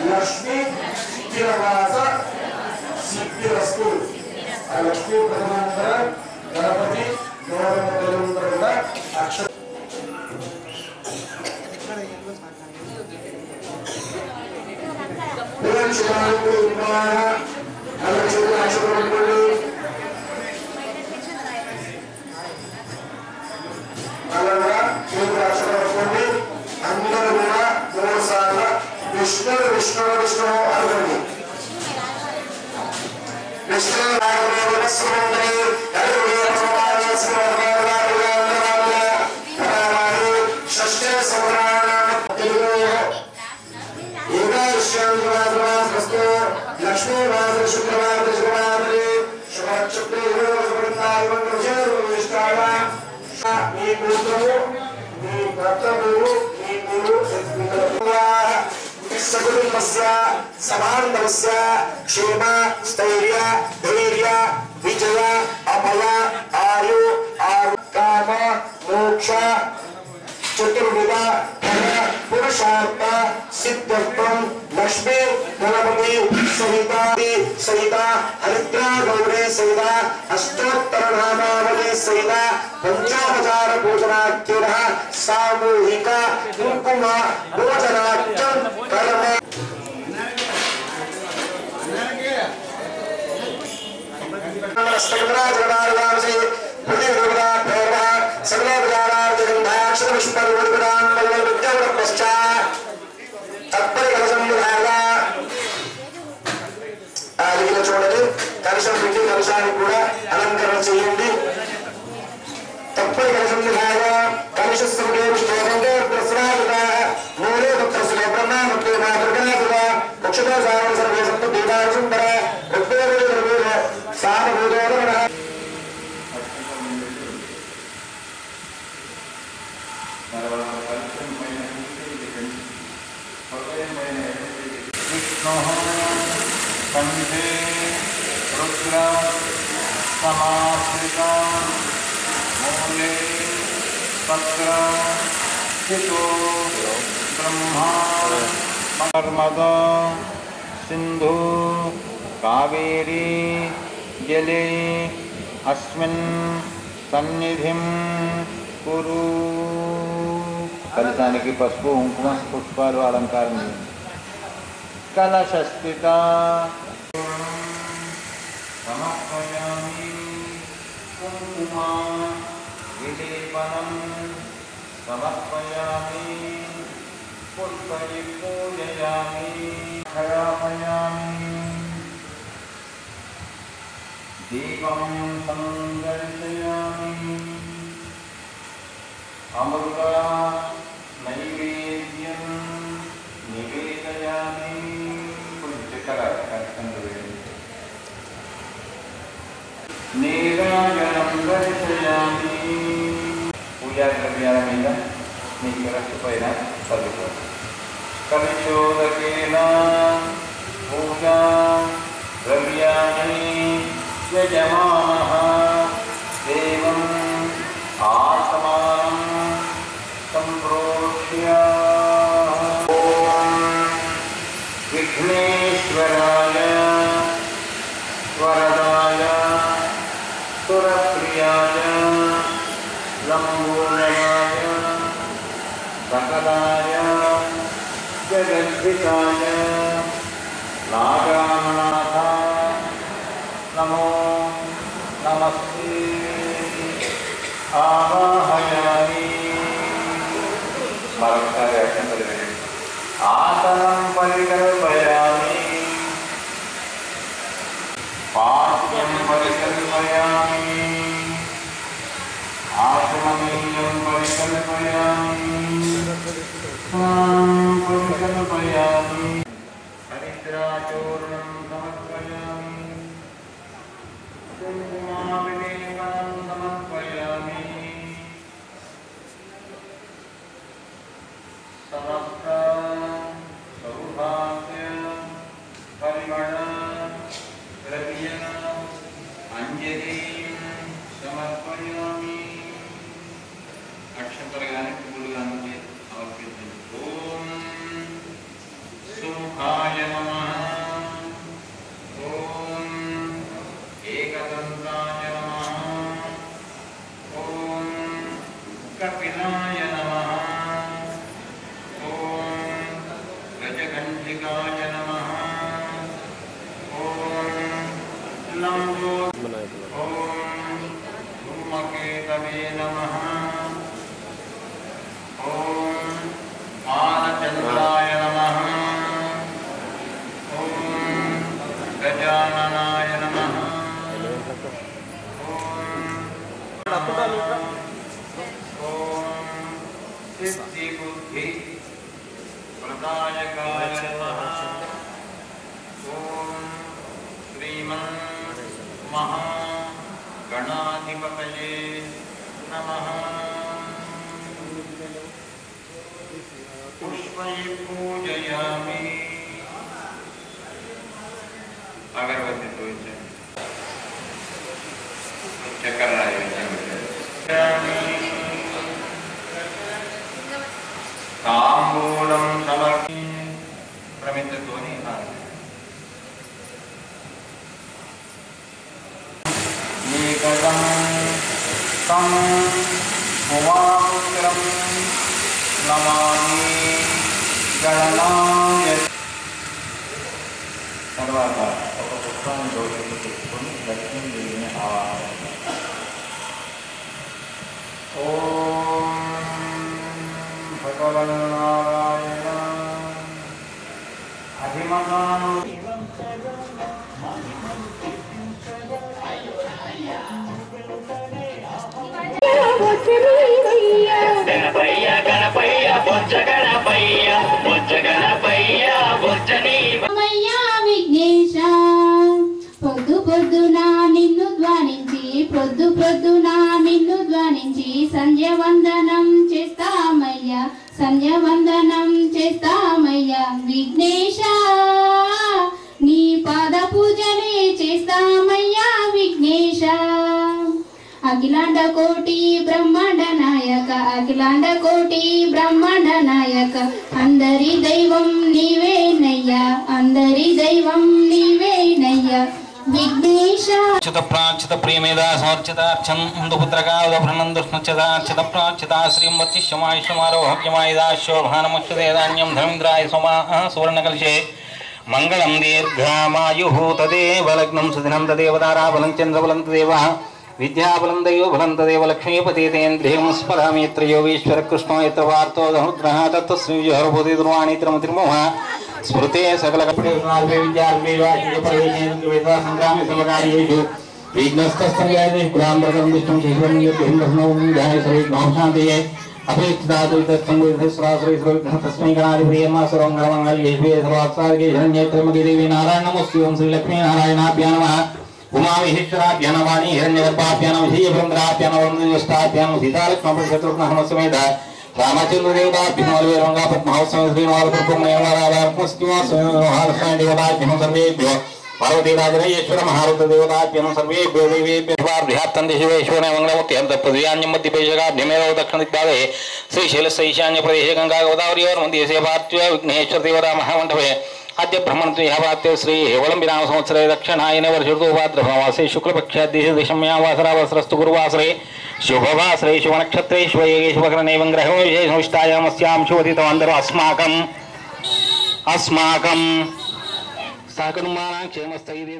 लक्ष्मी चिरवास सिद्धिरस्तु लक्ष्मी प्रथमांतर गणपति गौरव अक्षर विष्णु विष्णु विष्णु अर्घ्य विष्णु नारायण सुंदरी षष्ठे लक्ष्मी शुक्रवार समानस्य क्षेम स्थैर्य धैर्य विजय अभय आयु काम मोक्ष चतुर्विध पुरुषार्थ सिद्धत्वं लक्ष्मी गणपति सहिता हरिद्रा गौरी सहिता अष्टोत्तर नामावली सहिता पंचावतार पूजनाख्युर सामूहिक कुंकुम भोजनाख्यं कर्म చూడండి కలశం పెట్టి కలశానికి కూడా అలంకరణ చేయండి తప్పని కలశం కలశస్సుడే విష్ణువందే ప్రసరాగత మూలే పుత్రసులే బ్రహ్మ ముఖ్య మాతృగణసుల లక్ష్మీ సారణ సర్వే సంతు దేవాసుందర ఉద్వేగ ద్రవ్య సామభూతోదరణ कंधे रुद्र समाश्रिता मूले पत्र हितो ब्रह्मा नर्मदा सिंधु कावेरी जले अस्मिन् सन्निधिं कुरु कलशानिकी पసుపు కుంకుమ పుష్పాలు అలంకారం कलशस्थिता समर्पयामि कुंकुमा विलेपनं समर्पयामि पुष्पैः पूजयामि क्षयापयामि दीपं संदर्शयामि अमृत नैवेद्यं निवेदयामि नीराजनं दर्शयामि पूजा द्रव्याల మీద మీ శిరస్సు పైన చల్లుకోండి కవిశోదకేన పూజా ద్రవ్యాణి యజమానః దేవం ఆత్మానం సంప్రోక్ష్య विघ्नेश्वराय वरदाय सुरप्रियाय लंबोदराय सकलाय जगद्धिताय नागानाथ नमो नमस्ते आवाहयामि మరొకసారి అక్షంతలు వేయండి. ఆసనం పరికల్పయామి, పాఠ్యం పరికల్పయామి, ఆచమనీయం పరికల్పయామి, పరికల్పయామి, హరిద్రాచూర్ణం సమర్పయామి, కుంకుమాభిషేకం సమర్పయామి, సమస్త సౌభాగ్య పరిమళ ద్రవ్య అంజలి సమర్పయామి. అక్షంతలు కానీ పువ్వులు కానీ సమర్పించండి. ఓం సుఖాయ నమః, ఓం ఏకదంతాయ నమః, ఓం కపిలాయ నమః, ఓం గజగంధికాయ నమః, ఓం లంబో, ఓం ధూమకేతవే నమః, ఓం మానచంద్రాయ నమః, ఓం గజాననాయ నమః, ఓం సిద్ధిబుద్ధి ప్రదాయకాయ నమః, ఓం శ్రీమన్ మహా గణాధిపతయే నమః. పుష్పై పూజయామి. అగరబత్తి పూజించండి. చక్కెర తాంబూలం సమర్పి ప్రమితతోని ఏకదం తం ఉమాపుత్రం నమామి గణనాయ. తర్వాత ఒక పుష్పాన్ని జోడించి తెచ్చుకొని లక్ష్మీదేవిని ఆవాహన. ఓం భగవన్నారాయణ అభిమతాను గణపయ్య గణపయ్య బొజ్జ గణపయ్య బొజ్జ గణపయ్య బొజ్జని విఘ్నేశ. పొద్దు పొద్దున నిన్ను ధ్వనించి పొద్దు పొద్దున నిన్ను ధ్వనించి సంధ్యవందనం చేస్తామయ్యా సంధ్యవందనం చేస్తామయ్యా విఘ్నేశ. నీ పాద పూజనే చేస్తామయ్యా విఘ్నేశ. అఖిలాండ కోటి బ్రహ్మాండ నాయక అఖిలాండ కోటి బ్రహ్మాండ నాయక. అందరి దైవం నీవేనయ్యా అందరి దైవం నీవేనయ్యా విఘ్నేశ. అర్చిత ప్రార్చిత ప్రియమేదా సమర్చిత అర్చందుపుత్రకాదభ్రణందుష్ణుచ్యదార్చిత ప్రార్చిత శ్రీం వతిష్యమాయుష్యమారోహ్యమాయుధాశోభానముచ్యుదేదాన్యం ధర్మింద్రాయ సోమా సువర్ణకలశే మంగళం దీర్ఘమాయు తదేవ లగ్నం సుదినం తదేవ తారాబలం చంద్రబలం తదేవ విద్యాబలం దయోబలం తదేవ లక్ష్మీపతేంద్రియం స్మరామిత్రయోగీశ్వర కృష్ణో యత్ర వార్తో ధనుద్రః తత్స్మృతి దుర్వాణి త్రిమతిర్మోహ స్మృతే సకల కపటే విద్యా సంగ్రామి సమకార్యేషు విఘ్నస్తస్తంగాయ పురాంబరం విష్ణుం శేషవన్యోగ్యం దర్శనం ధ్యాయ సర్వవిఘ్నోపశాంతయే అపేక్షితాదు తత్సంగుశ్రాశ్రీ తస్మై గణాధిపతియమ సర్వం గణమంగళేషు సర్వాత్సార్గే శరణ్యేత్రమగే దేవి నారాయణమస్యం శ్రీలక్ష్మీనారాయణాభ్యా నమః. ఉమామహేశ్వరాభ్యానవాణి హిరణ్యగర్భాభ్యానం విజయభ్రంధ్రాభ్యానం సీతాలక్ష్మణ శత్రుఘ్నహమస్మేత రామచంద్రదేవతాభ్యమోల్వేరంగా పద్మహోత్సవం శ్రీనివాసపుత్రమేవారాభ్యం సర్వేభ్యో పార్వతీరాజరేశ్వర మహారుద్రదేవతాభ్యం సర్వేభ్యో దేవేభ్యర్థం శివేశ్వర మంగళమూర్తి పృథ్వ్యాన్యం మధ్యపేశగాభ్యమేవ దక్షిణ దిగ్భాగే శ్రీశైలస్య ఈశాన్య ప్రదేశే గంగా గోదావరియోర్మధ్యే పార్శ్వ విఘ్నేశ్వర దేవతా మహామండపే అద్య బ్రహ్మణత్వ యహావాత్య శ్రీ హేవళంబి నామ సంవత్సరే దక్షిణాయన వర్షఋతు భాద్రపదమాసే శుక్లపక్షాద్య దశమ్యావాసరావసరస్తు గురువాసరే శుభవాసరే శుభనక్షత్రే శుభయోగే శుభకరణేవం గ్రహం విశేషమిష్టాయామస్యాం శుభదితమందరూ అస్మాకం సహకుటుంబానాం క్షేమస్థైర్య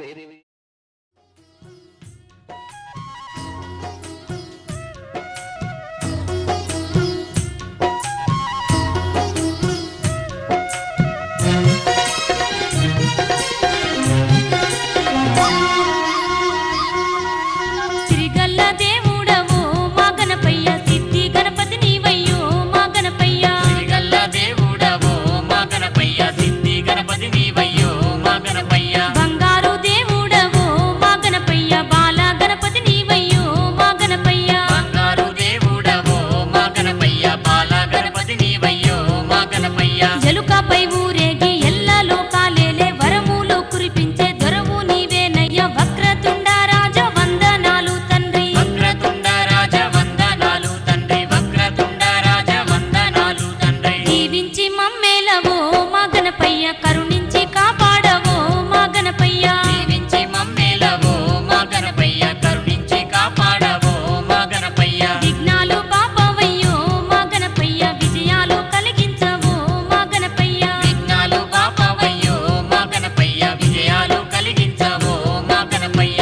గణపయ్య కరుణించి కాపాడవో మా గణపయ్య దీవించి మమ్మేలవో మా గణపయ్య కరుణించి కాపాడవో మా గణపయ్య విఘ్నాలు పాపవయ్యో మా గణపయ్య విజయాలు కలిగించవో మా గణపయ్య విఘ్నాలు పాపవయ్యో మా గణపయ్య విజయాలు కలిగించవో మా గణపయ్య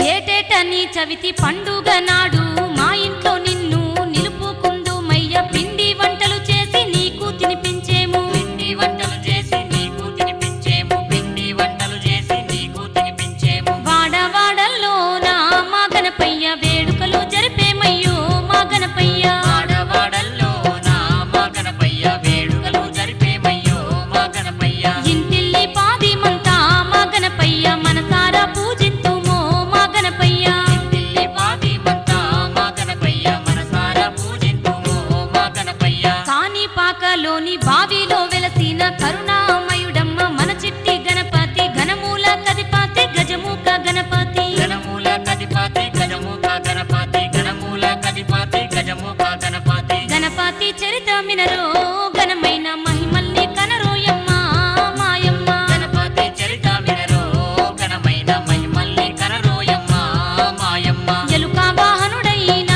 ఏటేటని చవితి పండుగ నాడు మా ఇంట్లో నిన్ను నిలుపుకుందుమయ్య పిండి వంటలు చేసి నీకు తినిపించేము పిండి వంటలు చేసి నీకు తినిపించేము పిండి వంటలు చేసి నీకు తినిపించేము వాడవాడల్లోన మా గణపయ్య వేడుకలు జరిపేమయ్యో మా గణపయ్య వాడవాడల్లో నా మా గణపయ్య వేడుకలు జరిపేమయ్యో మా గణపయ్య ఇంటిల్లి పాదిమంతా మా గణపయ్య మనసారా పూజింతుమో మా గణపయ్య ఇంటిల్లి పాదిమంతా మా గణపయ్య మనసారా పూజింతుము మా గణపయ్య కాణిపాకలోని బావిలో వెలసిన కరుణామయుడమ్మ మన చిట్టి గణపతి ఘనమూల కదిపాతి గజముఖ గణపతి గణమూల కదిపాతి గజముఖ గణపతి గణమూల కదిపాతి గజముఖ గణపతి గణపతి చరితమినరో ఘనమైన మహిమల్ని కనరోయమ్మ మాయమ్మ గణపతి చరిత వినరో ఘనమైన మహిమల్ని కనరోయమ్మ మాయమ్మ ఎలుక వాహనుడైన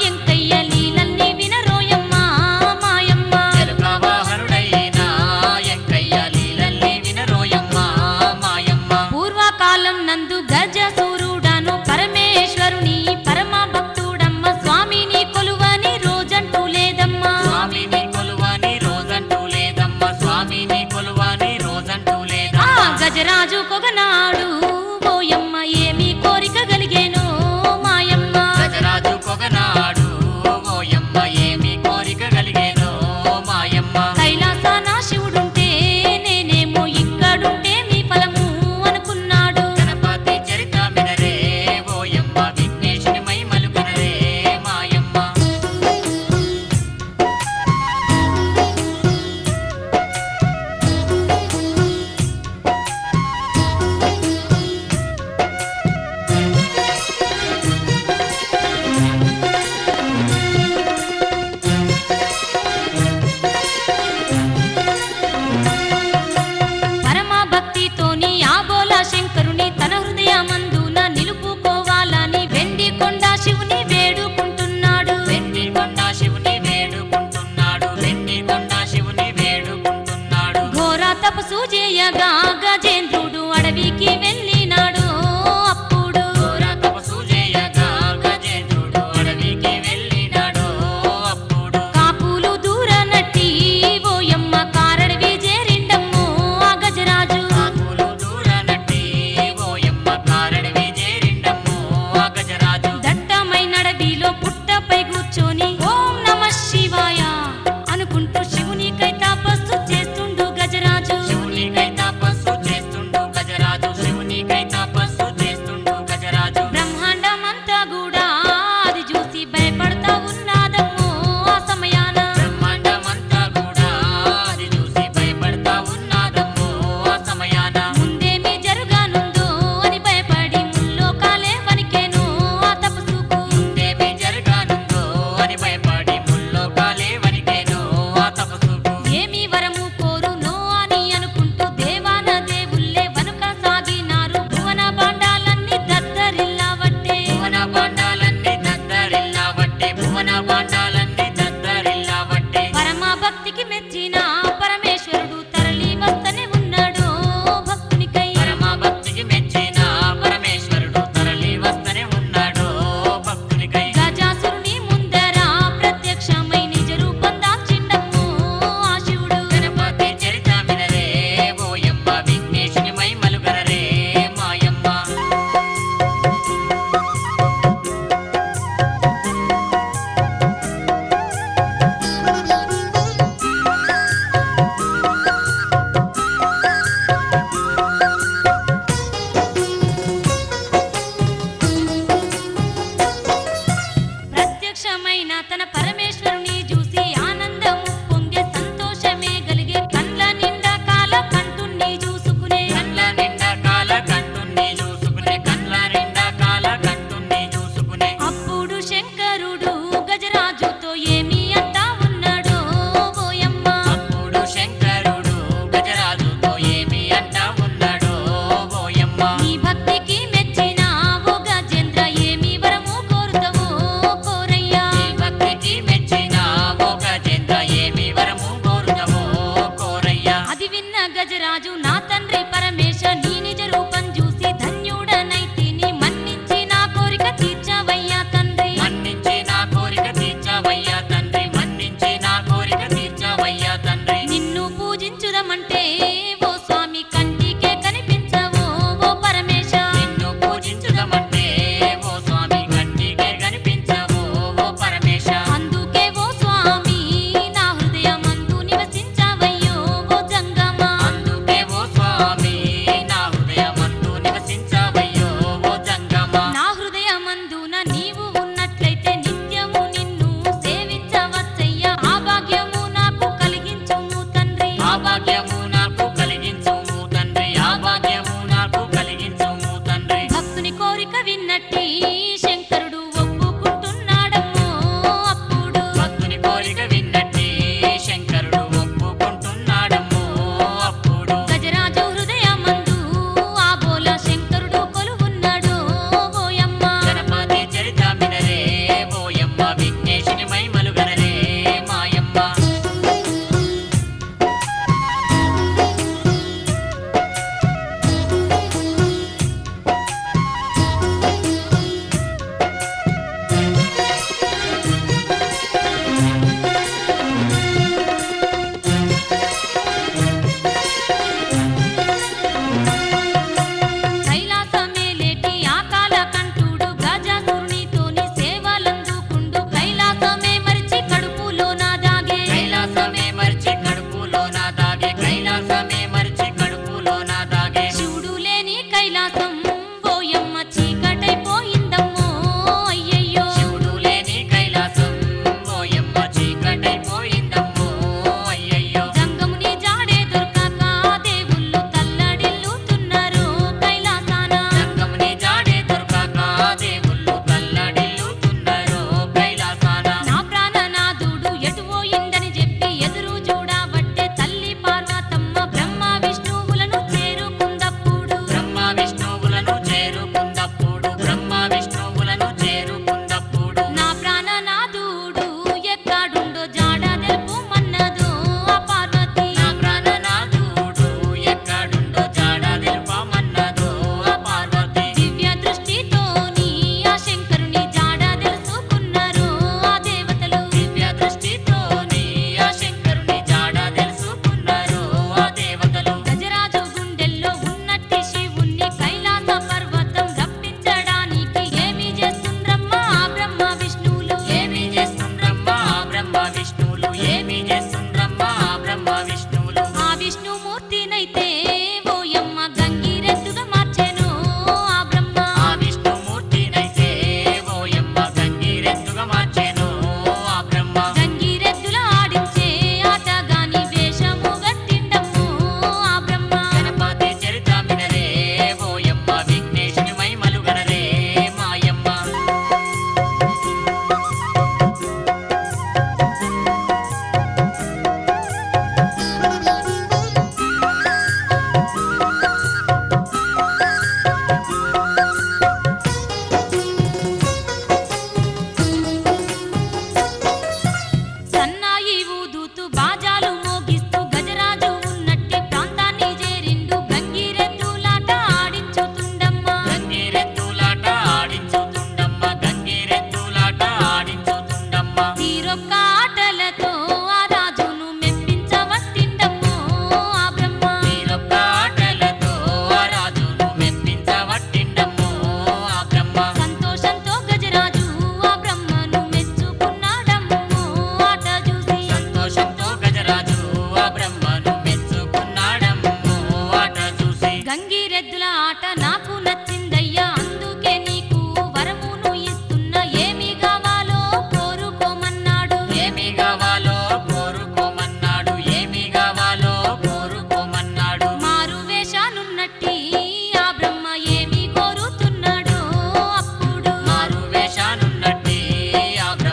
ఎంకయ్య లీలల్ని వినరోయమ్మ మాయమ్మ ఎలుక వాహనుడైన ఎంకయ్య లీలల్ని వినరోయమ్మ మాయమ్మ పూర్వకాలం నందు గజసూరుడను పరమేశ్వరుని పరమ భక్తుడమ్మ స్వామిని కొలువని రోజంటూ లేదమ్మా స్వామిని కొలువని రోజంటూ లేదమ్మ స్వామిని కొలువని రోజంటూ లేదా ఆ గజరాజు కొగనాడు ఓయమ్మ ఏమి కోరిక కలిగేనో మాయమ్మ గజరాజు కొగనాడు ఓయమ్మ ఏమి కోరిక కలిగేనో మాయమ్మ కైలాసాన శివుడుంటే నేనేమో ఇక్కడుంటే మీ ఫలము అనుకున్నాడు గణపతి చరిత వినరే ఓయమ్మ విఘ్నేశుని మహిమలు కనరే మాయమ్మ పరమ భక్తితోని ఆబోల శంకరుని తన హృదయమందున నిలుపుకోవాలని వెండి కొండ శివుని వేడుకుంటున్నాడు వెండి కొండ శివుని వేడుకుంటున్నాడు వెండి కొండ శివుని వేడుకుంటున్నాడు ఘోర తపసు చేయగా గజేంద్రుడు అడవికి వెళ్ళినాడు అప్పుడు ఘోర తపస్సు చేయగా గజేంద్రుడు అడవికి వెళ్ళినాడు అప్పుడు కాపులు దూరనట్టి ఓయమ్మ కారడవి చేరిండమ్మో ఆ గజరాజు కాకులు దూరనట్టి ఓయమ్మ కారడివి చేరిండమ్ము ఆ గజరాజు దట్టమైన అడవిలో పుట్టపై కూర్చొని ఓం నమః శివాయ అనుకుంటూ శివునికై తపస్సు చేస్తుండు గజరాజు శివునికై తపస్సు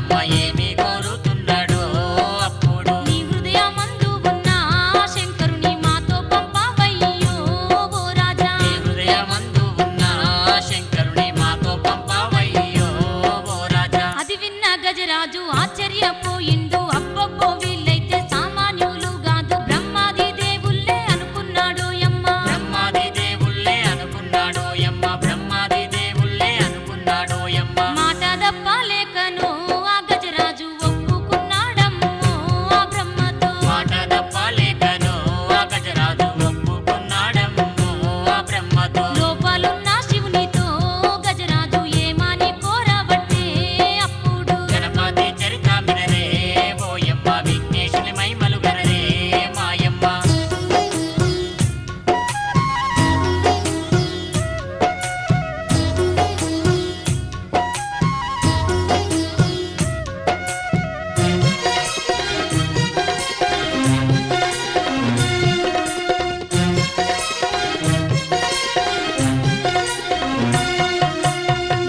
బ్రహ్మ ఏమి కోరుతున్నాడో అప్పుడు నీ హృదయమందు ఉన్న శంకరుని మాతో పంపవయ్యో ఓ రాజా. నీ హృదయమందు ఉన్న శంకరుని మాతో పంపవయ్యో ఓ రాజా. అది విన్న గజరాజు ఆశ్చర్యపోయిండు. అబ్బబ్బో వీళ్ళైతే సామాన్యులు కాదు, బ్రహ్మాది దేవుళ్ళే అనుకున్నాడు యమ్మ. బ్రహ్మాది దేవుళ్ళే అనుకున్నాడో యమ్మ, బ్రహ్మాది దేవుళ్ళే అనుకున్నాడో యమ్మ. మాట దప్పలేకను ఆ గజరాజు ఒప్పుకున్నాడమ్మో ఆ బ్రహ్మతో. మాట తప్పలేకను ఆ గజరాజు ఒప్పుకున్నాడమ్మో ఆ బ్రహ్మతో. లోపాలున్న శివునితో గజరాజు ఏమని కోరబట్టే అప్పుడు గణపతి చరిత వినరే ఓయమ్మ, విఘ్నేశుని మహిమలు గనరే మాయమ్మ.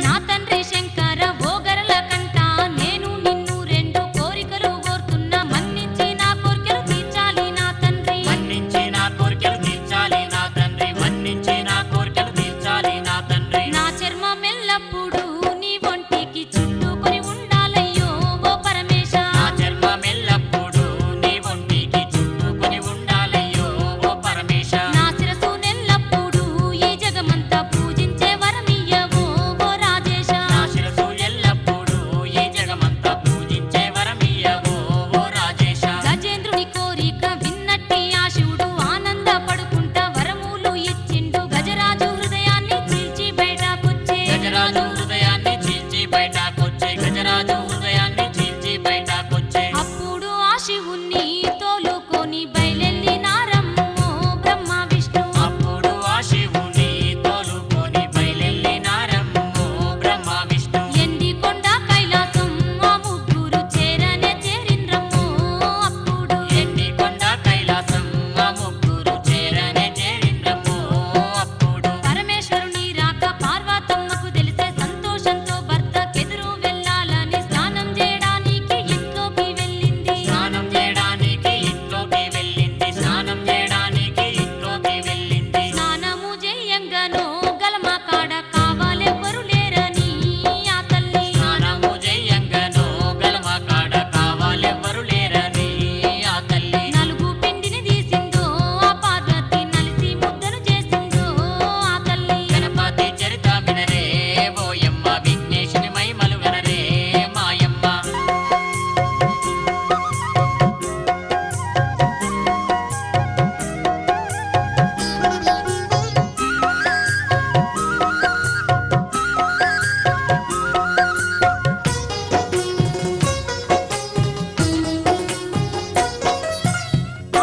నా తండ్రి శంకర ఓగరల కంట నేను నిన్ను రెండు కోరికలు కోరుతున్నా. మన్నించి నా కోరికలు తీర్చాలి నా తండ్రి. మన్నించి నా కోరికలు తీర్చాలి నా తండ్రి, మన్నించి నా కోరికలు తీర్చాలి నా తండ్రి. నా చర్మం ఎల్లప్పుడూ నీ ఒంటికి చుట్టుకొని ఉండాలయ్యో ఓ పరమేశ. నా చర్మం ఎల్లప్పుడూ నీ ఒంటికి చుట్టుకొని ఉండాలయ్యో ఓ పరమేశ. నా శిరసు నెల్లప్పుడూ ఈ జగమంతా పూజించే వరమియ్యవో ఓ రాజేశ. నా శిరసు ఎల్లప్పుడూ ఈ జగమంతా పూజించే వరమియ్యవో ఓ రాజేశ. గజేంద్రుని కోరిక విన్నట్టి ఆ శివుడు ఆనందపడుకుంటా వరములు ఇచ్చిండు. గజరాజు హృదయాన్ని చీల్చి బయటకొచ్చే. గజరాజు హృదయాన్ని చీల్చి బయటకొచ్చే, గజరాజు హృదయాన్ని చీల్చి బయటకొచ్చే. అప్పుడు ఆ శివుణ్ణి తోలుకొని బయలెళ్ళినారమ్మో బ్రహ్మ విష్ణు. అప్పుడు ఆ శివుని తోలుకొని బయలెళ్ళినారమ్మో బ్రహ్మ విష్ణు. ఎండి కొండ కైలాసం ఆ ముగ్గురు చేరనే చేరిండ్రమ్మో అప్పుడు. ఎండి కొండ కైలాసం ఆ ముగ్గురు చేరనే చేరిండ్రమ్మో అప్పుడు. పరమేశ్వరుని రాక పార్వతమ్మకు తెలిసే సంతోషంతో భర్తకెదురు వెళ్ళాలని స్నానం చేయడానికి ఇంట్లోకి వెళ్ళింది. స్నానం చేయడానికి ఇంట్లోకి వెళ్ళింది, స్నానం చేయడానికి ఇంట్లోకి వెళ్ళింది. స్నానము చేయంగానో గలమ కాడ కావాలెవ్వరు లేరని ఆ తల్లి. స్నానము చేయంగానో గలమ కాడ కావాలెవ్వరు లేరని ఆ తల్లి. నలుగు పిండిని తీసిందో ఆ పార్వతి, నలిసి ముద్దను చేసిందో ఆ తల్లి. గణపతి చరిత వినరే ఓయమ్మ, విఘ్నేశుని మహిమలు గనరే మాయమ్మ.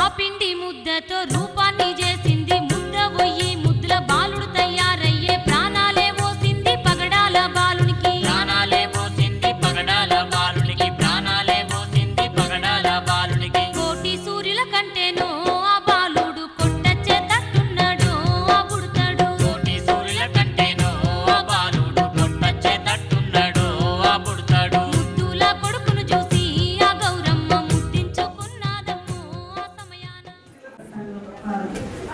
ఆ పిండి ముద్దతో రూపాన్ని చేసింది. ముద్ద పోయి ముద్దుల బాలుడు తయారయ్యే. ప్రాణాలే పోసింది పగడాల బాలునికి. ప్రాణాలే పోసింది పగడాల బాలునికి, ప్రాణాలే పోసింది పగడాల బాలునికి. కోటి సూర్యుల కంటేనో ఆ బాలుడు కొట్టచ్చేటట్టున్నాడు ఆ బుడతాడు. కోటి సూర్యుల కంటేనో ఆ బాలుడు కొట్టచ్చేటట్టున్నాడు ఆ బుడతాడు. ముద్దుల కొడుకును చూసి ఆ గౌరమ్మ ముద్దించుకున్నాదమ్మో ఆ సమయాన.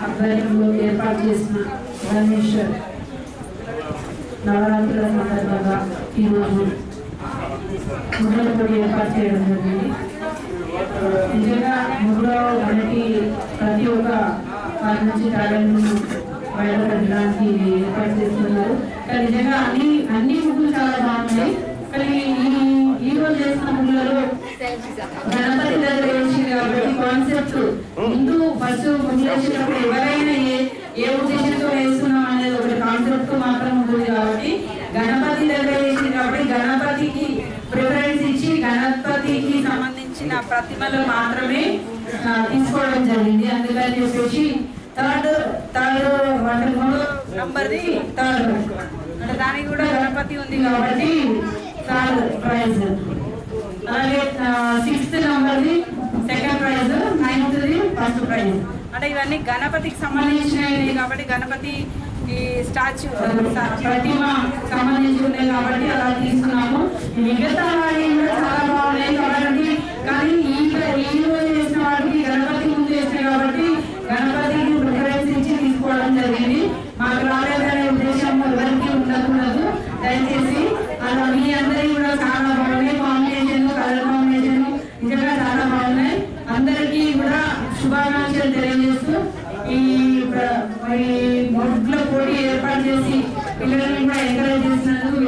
ఆధ్వర్యంలో ఏర్పాటు చేసిన గణేశ్వర్ నవరాత్రుల సందర్భంగా ఈరోజు ముగ్గుల పొడి ఏర్పాటు చేయడం జరిగింది. నిజంగా ముగ్గులో మనకి ప్రతి ఒక్క వారి నుంచి టాలెంట్ను బయటపెట్టడానికి ఏర్పాటు చేస్తున్నారు. కానీ నిజంగా అన్ని ముగ్గులు చాలా బాగున్నాయి. కానీ ఈ రోజు చేసిన ముగ్గులలో గణపతి దగ్గర వేసింది కాబట్టి కాన్సెప్ట్ ముందు ఫస్ట్ ముగ్గులు వేసినప్పుడు ఎవరైనా ఏ ఉద్దేశంతో వేస్తున్నాం అనేది ఒకటి కాన్సెప్ట్ మాత్రం ఉంటుంది కాబట్టి గణపతి దగ్గర వేసింది కాబట్టి గణపతికి ప్రిఫరెన్స్ ఇచ్చి గణపతికి సంబంధించిన ప్రతిమలు మాత్రమే తీసుకోవడం జరిగింది. అందుకని చెప్పేసి థర్డ్ అంటే 3 నంబర్ది థర్డ్ అంటే దానికి కూడా గణపతి ఉంది కాబట్టి థర్డ్ ప్రైజ్. అలాగే 6th నంబర్ది సెకండ్ ప్రైజ్, 9th ది ఫస్ట్ ప్రైజ్. అంటే ఇవన్నీ గణపతికి సంబంధించినవి కాబట్టి గణపతి ఈ స్టాచ్యూ ప్రతిమ సంబంధించి ఉన్నాయి కాబట్టి అలా తీసుకున్నాము. మిగతా వాటి కూడా చాలా బాగున్నాయి కాబట్టి, కానీ ఈ రోజు చేసిన వాటికి గణపతి ముందు చేసినాయి కాబట్టి గణపతికి ప్రిఫరెన్స్ ఇచ్చి తీసుకోవడం జరిగింది. మాకు రాలేదనే ఉద్దేశం ఎవరికి ఉండకూడదు. దయచేసి అలా మీ అందరి కూడా చాలా బాగున్నాయి. కాంబినేషన్, కలర్ కాంబినేషన్ నిజంగా చాలా బాగున్నాయి. అందరికీ కూడా శుభాకాంక్షలు తెలియజేస్తూ ఈ మొడ్ల పోటీ ఏర్పాటు చేసి పిల్లల్ని కూడా ఎంకరేజ్ చేసినందుకు